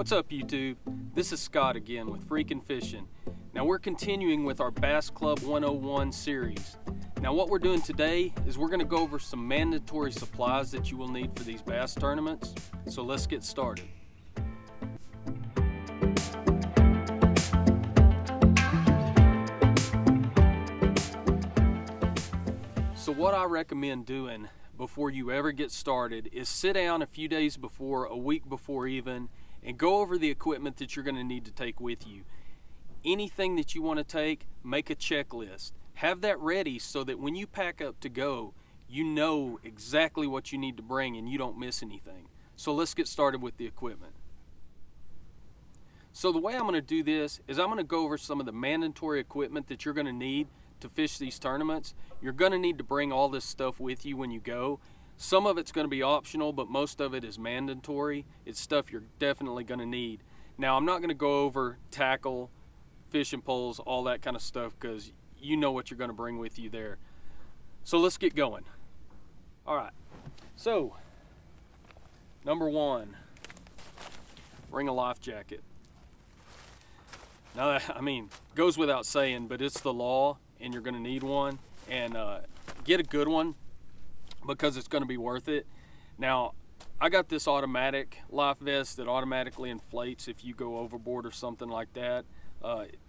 What's up, YouTube? This is Scott again with Freakin' Fishing. Now we're continuing with our Bass Club 101 series. Now what we're doing today is we're going to go over some mandatory supplies that you will need for these bass tournaments. So let's get started. So what I recommend doing before you ever get started is sit down a few days before, a week before even, and go over the equipment that you're going to need to take with you. Anything that you want to take, make a checklist. Have that ready so that when you pack up to go, you know exactly what you need to bring and you don't miss anything. So let's get started with the equipment. So the way I'm going to do this is I'm going to go over some of the mandatory equipment that you're going to need to fish these tournaments. You're going to need to bring all this stuff with you when you go. Some of it's going to be optional, but most of it is mandatory. It's stuff you're definitely going to need. Now, I'm not going to go over tackle, fishing poles, all that kind of stuff, because you know what you're going to bring with you there. So let's get going. All right. So, number one, bring a life jacket. Now, I mean, goes without saying, but it's the law, and you're going to need one. And get a good one, because it's going to be worth it. Now, I got this automatic life vest that automatically inflates if you go overboard or something like that.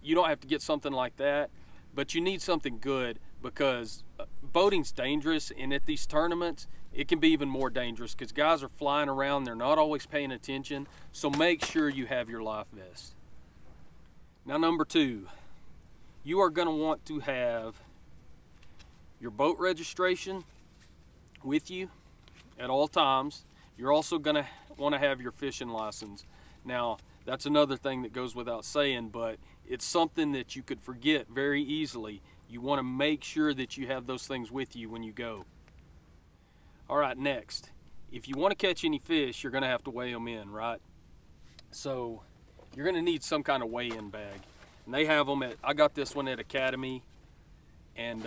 You don't have to get something like that, but you need something good because boating's dangerous, and at these tournaments, it can be even more dangerous because guys are flying around, they're not always paying attention, so make sure you have your life vest. Now, number two, you are going to want to have your boat registration with you at all times. You're also going to want to have your fishing license. Now, that's another thing that goes without saying, but it's something that you could forget very easily. You want to make sure that you have those things with you when you go. All right, next, if you want to catch any fish, you're going to have to weigh them in, right? So you're going to need some kind of weigh-in bag. And they have them at, I got this one at Academy, and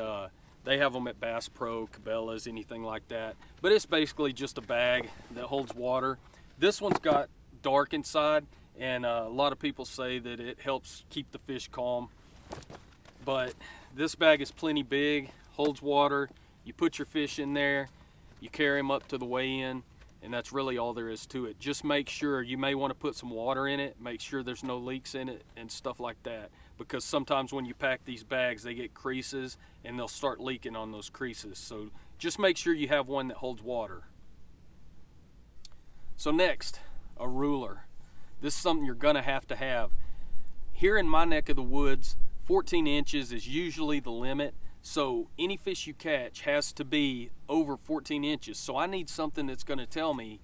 they have them at Bass Pro, Cabela's, anything like that. But it's basically just a bag that holds water. This one's got dark inside, and a lot of people say that it helps keep the fish calm. But this bag is plenty big, holds water. You put your fish in there, you carry them up to the weigh-in, and that's really all there is to it. Just make sure, you may want to put some water in it, make sure there's no leaks in it and stuff like that. Because sometimes when you pack these bags, they get creases and they'll start leaking on those creases. So just make sure you have one that holds water. So next, a ruler. This is something you're gonna have to have. Here in my neck of the woods, 14 inches is usually the limit. So any fish you catch has to be over 14 inches. So I need something that's gonna tell me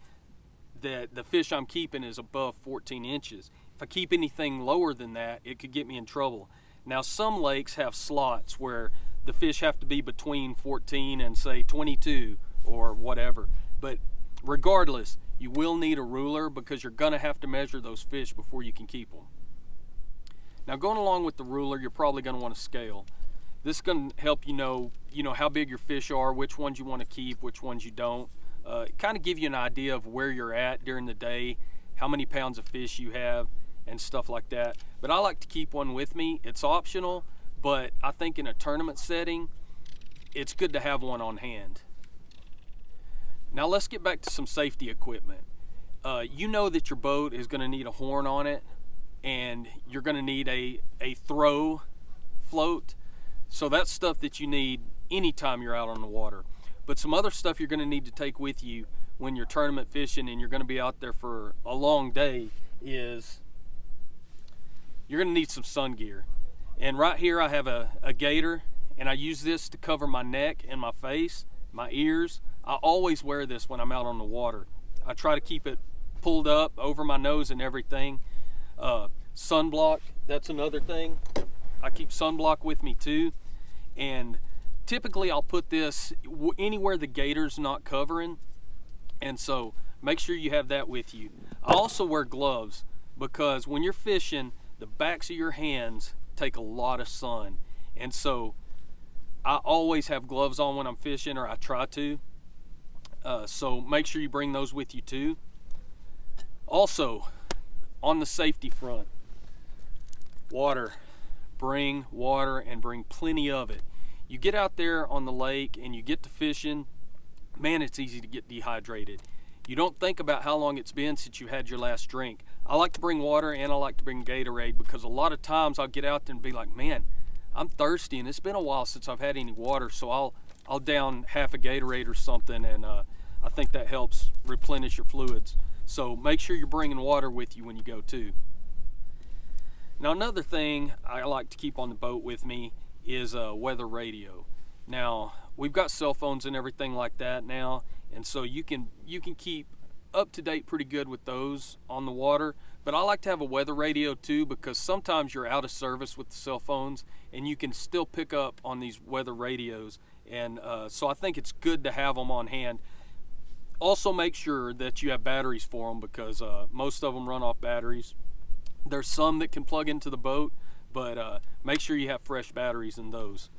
that the fish I'm keeping is above 14 inches. If I keep anything lower than that, it could get me in trouble. Now, some lakes have slots where the fish have to be between 14 and say 22 or whatever. But regardless, you will need a ruler because you're gonna have to measure those fish before you can keep them. Now, going along with the ruler, you're probably gonna want a scale. This is gonna help you know how big your fish are, which ones you wanna keep, which ones you don't. Kind of give you an idea of where you're at during the day, how many pounds of fish you have, and stuff like that. But I like to keep one with me. It's optional, but I think in a tournament setting, it's good to have one on hand. Now let's get back to some safety equipment. You know that your boat is gonna need a horn on it, and you're gonna need a throw float. So that's stuff that you need anytime you're out on the water. But some other stuff you're gonna need to take with you when you're tournament fishing and you're gonna be out there for a long day is you're gonna need some sun gear. And right here I have a gator, and I use this to cover my neck and my face, my ears. I always wear this when I'm out on the water. I try to keep it pulled up over my nose and everything. Sunblock, that's another thing. I keep sunblock with me too. And typically I'll put this anywhere the gator's not covering. And so make sure you have that with you. I also wear gloves because when you're fishing, the backs of your hands take a lot of sun. And so I always have gloves on when I'm fishing, or I try to. So make sure you bring those with you too. Also, on the safety front, water. Bring water and bring plenty of it. You get out there on the lake and you get to fishing, man, it's easy to get dehydrated. You don't think about how long it's been since you had your last drink. I like to bring water and I like to bring Gatorade because a lot of times I'll get out there and be like, man, I'm thirsty and it's been a while since I've had any water, so I'll down half a Gatorade or something, and I think that helps replenish your fluids. So make sure you're bringing water with you when you go too. Now another thing I like to keep on the boat with me is a weather radio. Now we've got cell phones and everything like that now, and so you can keep up to date pretty good with those on the water, but I like to have a weather radio too because sometimes you're out of service with the cell phones and you can still pick up on these weather radios, and so I think it's good to have them on hand. Also make sure that you have batteries for them because most of them run off batteries. There's some that can plug into the boat, but make sure you have fresh batteries in those.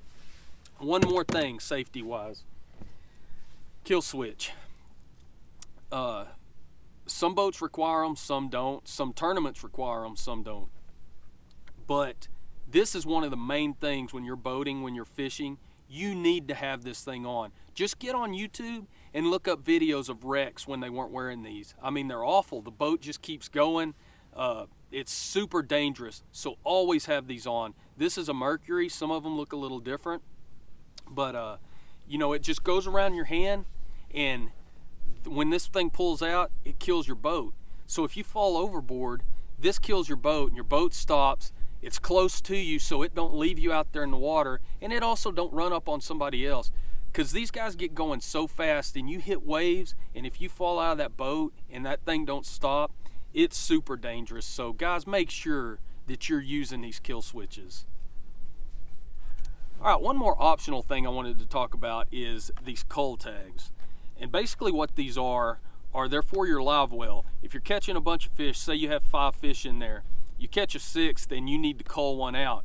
One more thing, safety wise, kill switch. Some boats require them, some don't. Some tournaments require them, some don't. But this is one of the main things when you're boating, when you're fishing, you need to have this thing on. Just get on YouTube and look up videos of wrecks when they weren't wearing these. I mean, they're awful. The boat just keeps going. It's super dangerous, so always have these on. This is a Mercury. Some of them look a little different, but you know, it just goes around your hand, and when this thing pulls out, it kills your boat. So if you fall overboard, this kills your boat, and your boat stops. It's close to you, so it don't leave you out there in the water, and it also don't run up on somebody else, because these guys get going so fast, and you hit waves, and if you fall out of that boat and that thing don't stop, it's super dangerous. So guys, make sure that you're using these kill switches. All right, one more optional thing I wanted to talk about is these cull tags. And basically what these are they're for your live well. If you're catching a bunch of fish, say you have 5 fish in there, you catch a 6th and you need to cull one out.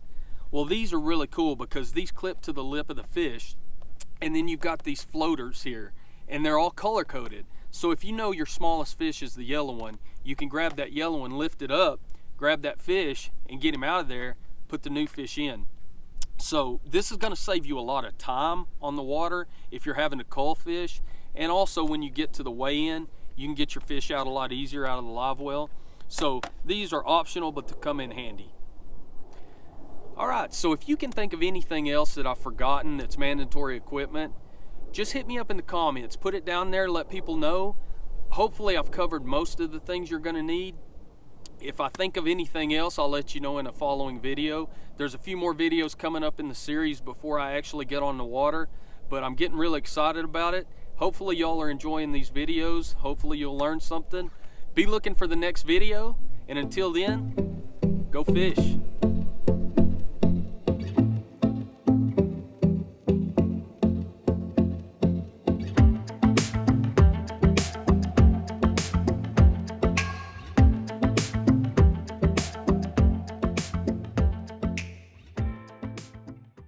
Well, these are really cool because these clip to the lip of the fish, and then you've got these floaters here, and they're all color coded. So if you know your smallest fish is the yellow one, you can grab that yellow one, lift it up, grab that fish and get him out of there, put the new fish in. So this is going to save you a lot of time on the water if you're having to cull fish, and also when you get to the weigh-in, you can get your fish out a lot easier out of the live well. So these are optional, but they come in handy. All right, so if you can think of anything else that I've forgotten that's mandatory equipment, just hit me up in the comments, put it down there, let people know. Hopefully I've covered most of the things you're gonna need. If I think of anything else, I'll let you know in a following video. There's a few more videos coming up in the series before I actually get on the water, but I'm getting really excited about it. Hopefully y'all are enjoying these videos. Hopefully you'll learn something. Be looking for the next video, and until then, go fish.